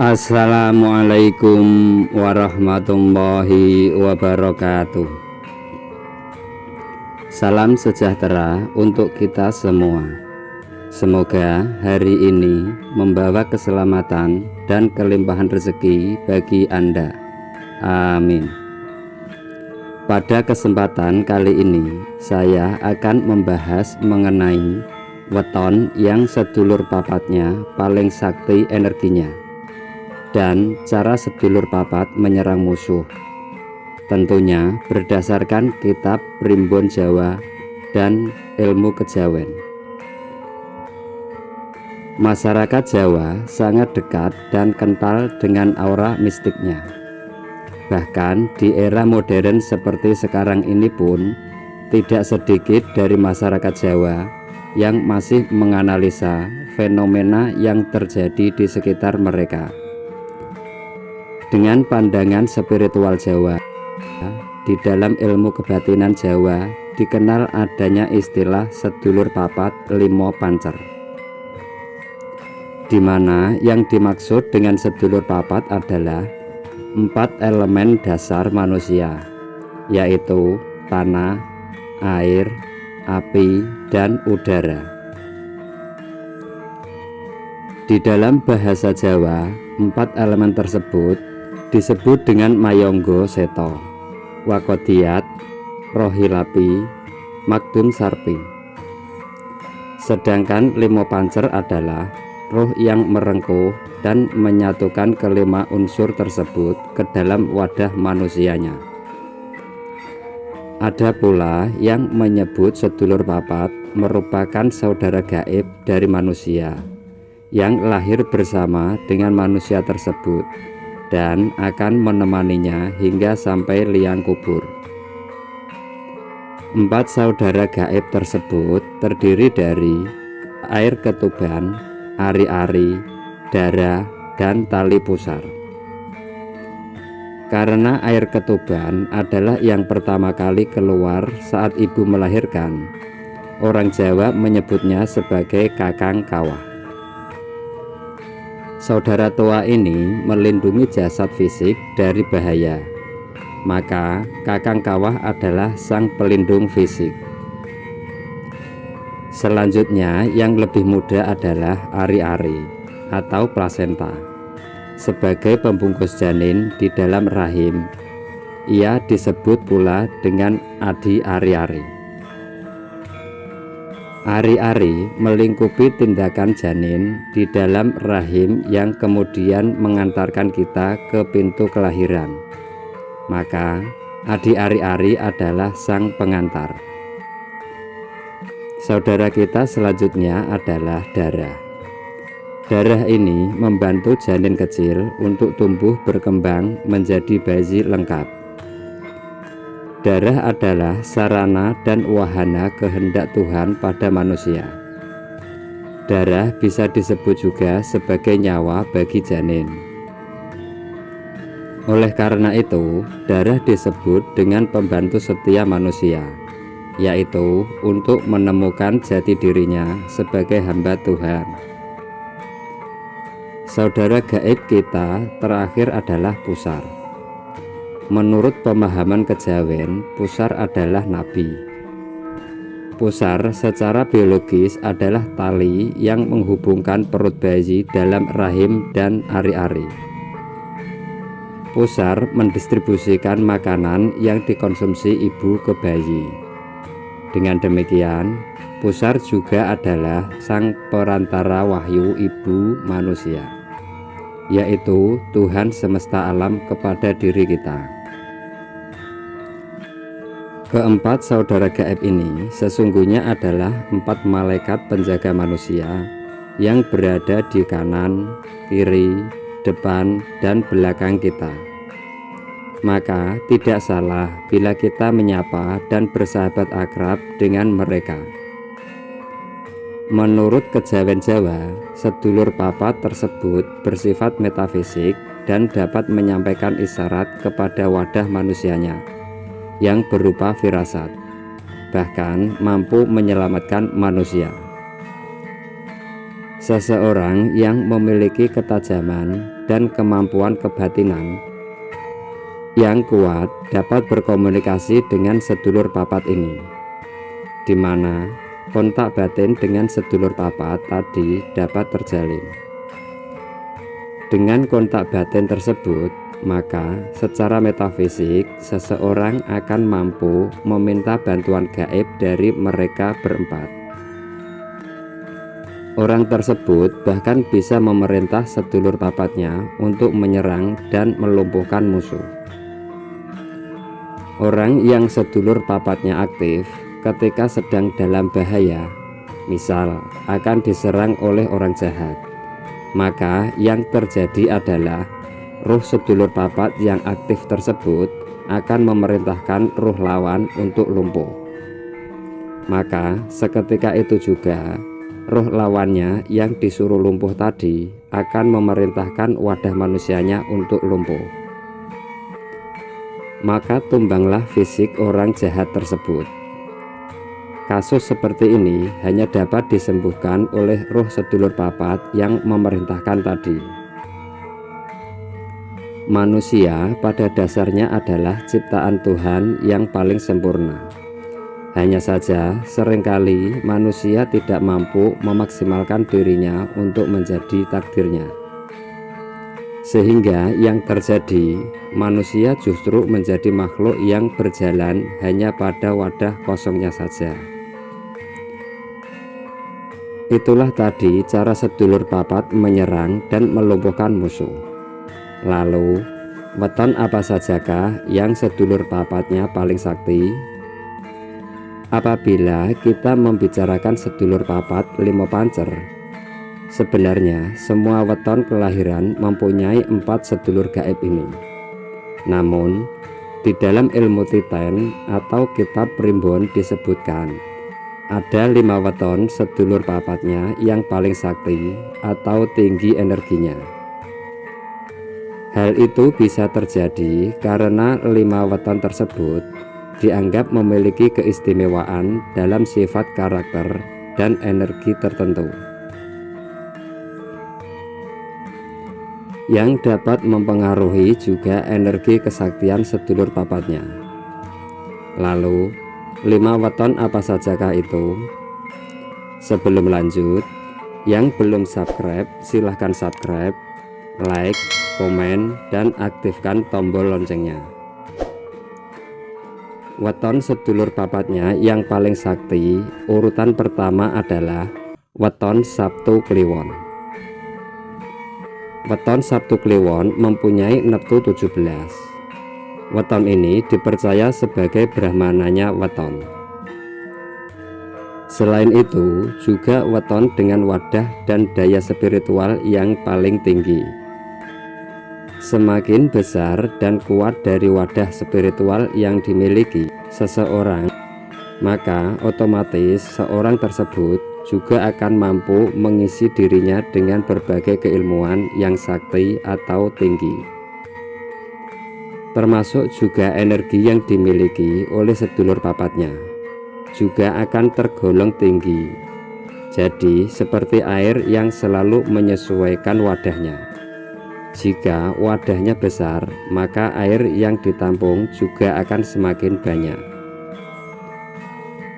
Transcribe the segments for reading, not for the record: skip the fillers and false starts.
Assalamualaikum warahmatullahi wabarakatuh. Salam sejahtera untuk kita semua. Semoga hari ini membawa keselamatan dan kelimpahan rezeki bagi Anda. Amin. Pada kesempatan kali ini saya akan membahas mengenai weton yang sedulur papatnya paling sakti energinya, dan cara sedulur papat menyerang musuh, tentunya berdasarkan kitab Primbon Jawa dan ilmu kejawen. Masyarakat Jawa sangat dekat dan kental dengan aura mistiknya. Bahkan di era modern seperti sekarang ini pun tidak sedikit dari masyarakat Jawa yang masih menganalisa fenomena yang terjadi di sekitar mereka. Dengan pandangan spiritual Jawa, di dalam ilmu kebatinan Jawa dikenal adanya istilah sedulur papat limo pancer, di mana yang dimaksud dengan sedulur papat adalah 4 elemen dasar manusia, yaitu tanah, air, api, dan udara. Di dalam bahasa Jawa, 4 elemen tersebut disebut dengan Mayonggo Seto, Wakodiat, Rohilapi, Magdum Sarpi. Sedangkan limo pancer adalah roh yang merengkuh dan menyatukan kelima unsur tersebut ke dalam wadah manusianya. Ada pula yang menyebut sedulur papat merupakan saudara gaib dari manusia yang lahir bersama dengan manusia tersebut dan akan menemaninya hingga sampai liang kubur. 4 saudara gaib tersebut terdiri dari air ketuban, ari-ari, dara, dan tali pusar. Karena air ketuban adalah yang pertama kali keluar saat ibu melahirkan, orang Jawa menyebutnya sebagai kakang kawah. Saudara tua ini melindungi jasad fisik dari bahaya, maka kakang kawah adalah sang pelindung fisik. Selanjutnya yang lebih muda adalah ari-ari atau plasenta. Sebagai pembungkus janin di dalam rahim, ia disebut pula dengan adi ari-ari. Ari-ari melingkupi tindakan janin di dalam rahim yang kemudian mengantarkan kita ke pintu kelahiran. Maka adi ari-ari adalah sang pengantar. Saudara kita selanjutnya adalah darah. Darah ini membantu janin kecil untuk tumbuh berkembang menjadi bayi lengkap. Darah adalah sarana dan wahana kehendak Tuhan pada manusia. Darah bisa disebut juga sebagai nyawa bagi janin. Oleh karena itu, darah disebut dengan pembantu setia manusia, yaitu untuk menemukan jati dirinya sebagai hamba Tuhan. Saudara gaib kita terakhir adalah pusar. Menurut pemahaman kejawen, pusar adalah nabi. Pusar secara biologis adalah tali yang menghubungkan perut bayi dalam rahim dan ari-ari. Pusar mendistribusikan makanan yang dikonsumsi ibu ke bayi. Dengan demikian, pusar juga adalah sang perantara wahyu ibu manusia, yaitu Tuhan semesta alam kepada diri kita. Keempat saudara gaib ini sesungguhnya adalah 4 malaikat penjaga manusia yang berada di kanan, kiri, depan, dan belakang kita. Maka tidak salah bila kita menyapa dan bersahabat akrab dengan mereka. Menurut kejawen Jawa, sedulur papat tersebut bersifat metafisik dan dapat menyampaikan isyarat kepada wadah manusianya yang berupa firasat, bahkan mampu menyelamatkan manusia. Seseorang yang memiliki ketajaman dan kemampuan kebatinan yang kuat dapat berkomunikasi dengan sedulur papat ini, di mana kontak batin dengan sedulur papat tadi dapat terjalin. Dengan kontak batin tersebut, maka secara metafisik seseorang akan mampu meminta bantuan gaib dari mereka berempat. Orang tersebut bahkan bisa memerintah sedulur papatnya untuk menyerang dan melumpuhkan musuh. Orang yang sedulur papatnya aktif ketika sedang dalam bahaya, misal akan diserang oleh orang jahat, maka yang terjadi adalah ruh sedulur papat yang aktif tersebut akan memerintahkan ruh lawan untuk lumpuh. Maka seketika itu juga ruh lawannya yang disuruh lumpuh tadi akan memerintahkan wadah manusianya untuk lumpuh. Maka tumbanglah fisik orang jahat tersebut. Kasus seperti ini hanya dapat disembuhkan oleh ruh sedulur papat yang memerintahkan tadi. Manusia pada dasarnya adalah ciptaan Tuhan yang paling sempurna. Hanya saja seringkali manusia tidak mampu memaksimalkan dirinya untuk menjadi takdirnya. Sehingga yang terjadi, manusia justru menjadi makhluk yang berjalan hanya pada wadah kosongnya saja. Itulah tadi cara sedulur papat menyerang dan melumpuhkan musuh. Lalu, weton apa sajakah yang sedulur papatnya paling sakti? Apabila kita membicarakan sedulur papat lima pancer, sebenarnya semua weton kelahiran mempunyai 4 sedulur gaib ini. Namun, di dalam ilmu Titen atau kitab Primbon disebutkan ada 5 weton sedulur papatnya yang paling sakti atau tinggi energinya. Hal itu bisa terjadi karena 5 weton tersebut dianggap memiliki keistimewaan dalam sifat karakter dan energi tertentu yang dapat mempengaruhi juga energi kesaktian sedulur papatnya. Lalu, 5 weton apa sajakah itu? Sebelum lanjut, yang belum subscribe silahkan subscribe, like, komen, dan aktifkan tombol loncengnya. Weton sedulur papatnya yang paling sakti urutan pertama adalah weton Sabtu Kliwon. Weton Sabtu Kliwon mempunyai neptu 17. Weton ini dipercaya sebagai brahmananya weton. Selain itu juga weton dengan wadah dan daya spiritual yang paling tinggi. Semakin besar dan kuat dari wadah spiritual yang dimiliki seseorang, maka otomatis seorang tersebut juga akan mampu mengisi dirinya dengan berbagai keilmuan yang sakti atau tinggi. Termasuk juga energi yang dimiliki oleh sedulur papatnya juga akan tergolong tinggi. Jadi seperti air yang selalu menyesuaikan wadahnya. Jika wadahnya besar, maka air yang ditampung juga akan semakin banyak.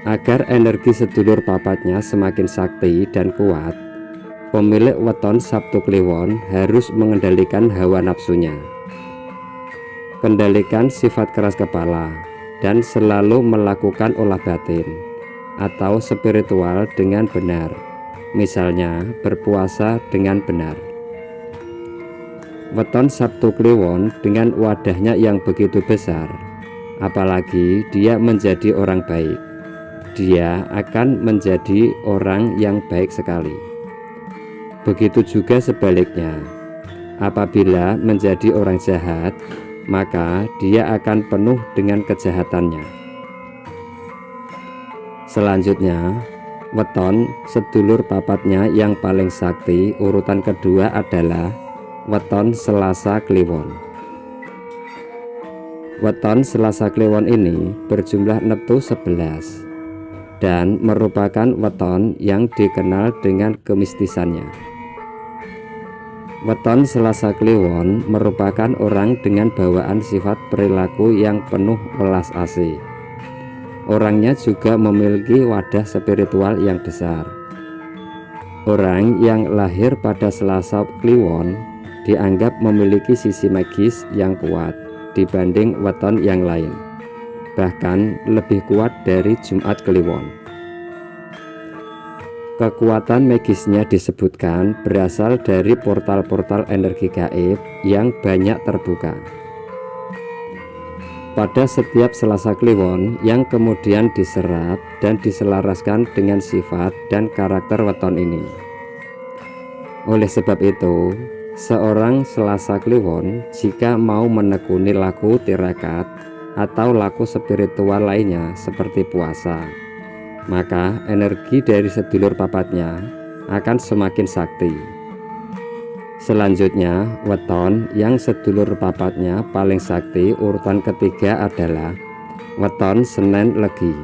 Agar energi sedulur papatnya semakin sakti dan kuat, pemilik weton Sabtu Kliwon harus mengendalikan hawa nafsunya, kendalikan sifat keras kepala, dan selalu melakukan olah batin atau spiritual dengan benar, misalnya berpuasa dengan benar. Weton Sabtu Kliwon dengan wadahnya yang begitu besar, apalagi dia menjadi orang baik, dia akan menjadi orang yang baik sekali. Begitu juga sebaliknya, apabila menjadi orang jahat, maka dia akan penuh dengan kejahatannya. Selanjutnya, weton sedulur papatnya yang paling sakti urutan kedua adalah weton Selasa Kliwon. Weton Selasa Kliwon ini berjumlah neptu 11 dan merupakan weton yang dikenal dengan kemistisannya. Weton Selasa Kliwon merupakan orang dengan bawaan sifat perilaku yang penuh welas asih. Orangnya juga memiliki wadah spiritual yang besar. Orang yang lahir pada Selasa Kliwon dianggap memiliki sisi magis yang kuat dibanding weton yang lain, bahkan lebih kuat dari Jumat Kliwon. Kekuatan magisnya disebutkan berasal dari portal-portal energi gaib yang banyak terbuka pada setiap Selasa Kliwon, yang kemudian diserap dan diselaraskan dengan sifat dan karakter weton ini. Oleh sebab itu, seorang Selasa Kliwon jika mau menekuni laku tirakat atau laku spiritual lainnya seperti puasa, maka energi dari sedulur papatnya akan semakin sakti. Selanjutnya, weton yang sedulur papatnya paling sakti urutan ketiga adalah weton Senen Legi.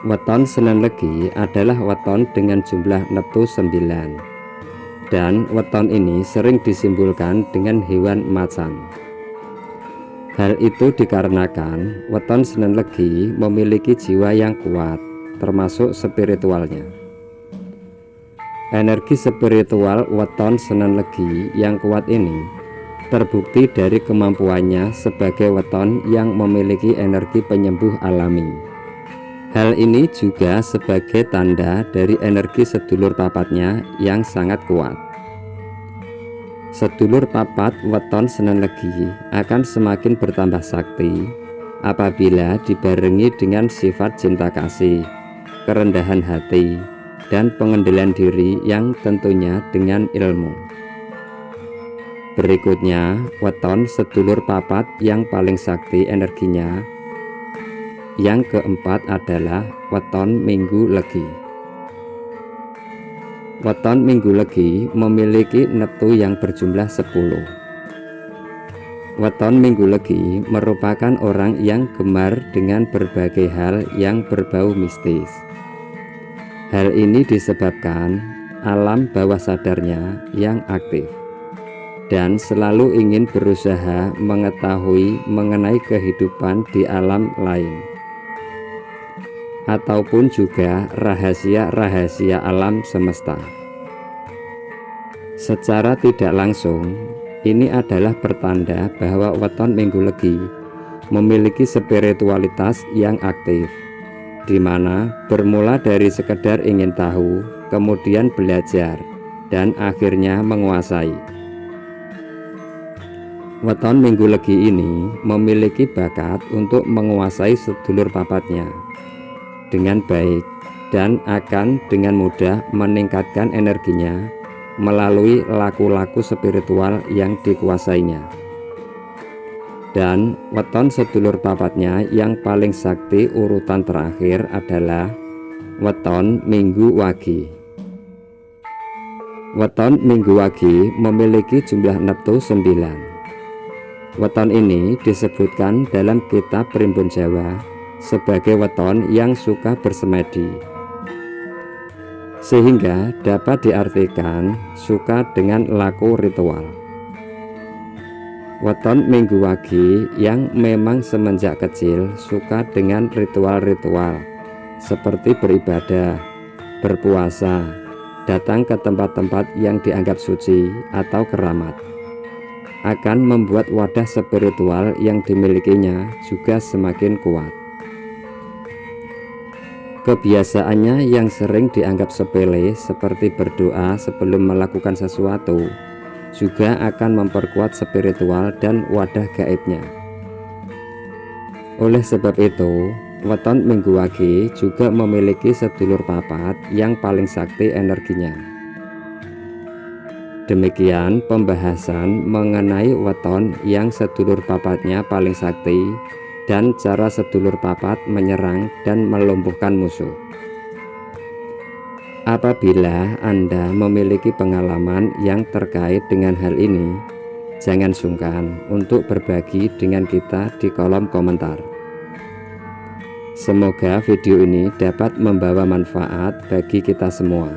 Weton Senen Legi adalah weton dengan jumlah neptu 9, dan weton ini sering disimbolkan dengan hewan macan. Hal itu dikarenakan weton Senen Legi memiliki jiwa yang kuat, termasuk spiritualnya. Energi spiritual weton Senen Legi yang kuat ini terbukti dari kemampuannya sebagai weton yang memiliki energi penyembuh alami. Hal ini juga sebagai tanda dari energi sedulur papatnya yang sangat kuat. Sedulur papat weton Senen Legi akan semakin bertambah sakti apabila dibarengi dengan sifat cinta kasih, kerendahan hati, dan pengendalian diri yang tentunya dengan ilmu. Berikutnya, weton sedulur papat yang paling sakti energinya yang keempat adalah weton Minggu Legi. Weton Minggu Legi memiliki neptu yang berjumlah 10. Weton Minggu Legi merupakan orang yang gemar dengan berbagai hal yang berbau mistis. Hal ini disebabkan alam bawah sadarnya yang aktif dan selalu ingin berusaha mengetahui mengenai kehidupan di alam lain, ataupun juga rahasia-rahasia alam semesta. Secara tidak langsung, ini adalah pertanda bahwa weton Minggu Legi memiliki spiritualitas yang aktif, di mana bermula dari sekedar ingin tahu, kemudian belajar, dan akhirnya menguasai. Weton Minggu Legi ini memiliki bakat untuk menguasai sedulur papatnya dengan baik dan akan dengan mudah meningkatkan energinya melalui laku-laku spiritual yang dikuasainya. Dan weton sedulur papatnya yang paling sakti urutan terakhir adalah weton Minggu Wagi. Weton Minggu Wagi memiliki jumlah neptu 9. Weton ini disebutkan dalam kitab Primbon Jawa sebagai weton yang suka bersemedi, sehingga dapat diartikan suka dengan laku ritual. Weton Minggu Wagi yang memang semenjak kecil suka dengan ritual-ritual seperti beribadah, berpuasa, datang ke tempat-tempat yang dianggap suci atau keramat, akan membuat wadah spiritual yang dimilikinya juga semakin kuat. Kebiasaannya yang sering dianggap sepele seperti berdoa sebelum melakukan sesuatu juga akan memperkuat spiritual dan wadah gaibnya. Oleh sebab itu, weton Minggu Wagi juga memiliki sedulur papat yang paling sakti energinya. Demikian pembahasan mengenai weton yang sedulur papatnya paling sakti dan cara sedulur papat menyerang dan melumpuhkan musuh. Apabila Anda memiliki pengalaman yang terkait dengan hal ini, jangan sungkan untuk berbagi dengan kita di kolom komentar. Semoga video ini dapat membawa manfaat bagi kita semua.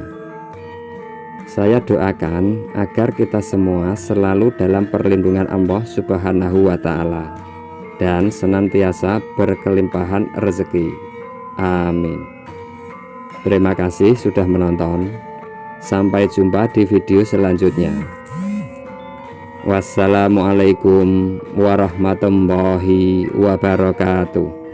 Saya doakan agar kita semua selalu dalam perlindungan Allah Subhanahu wa Ta'ala dan senantiasa berkelimpahan rezeki. Amin. Terima kasih sudah menonton. Sampai jumpa di video selanjutnya. Wassalamualaikum warahmatullahi wabarakatuh.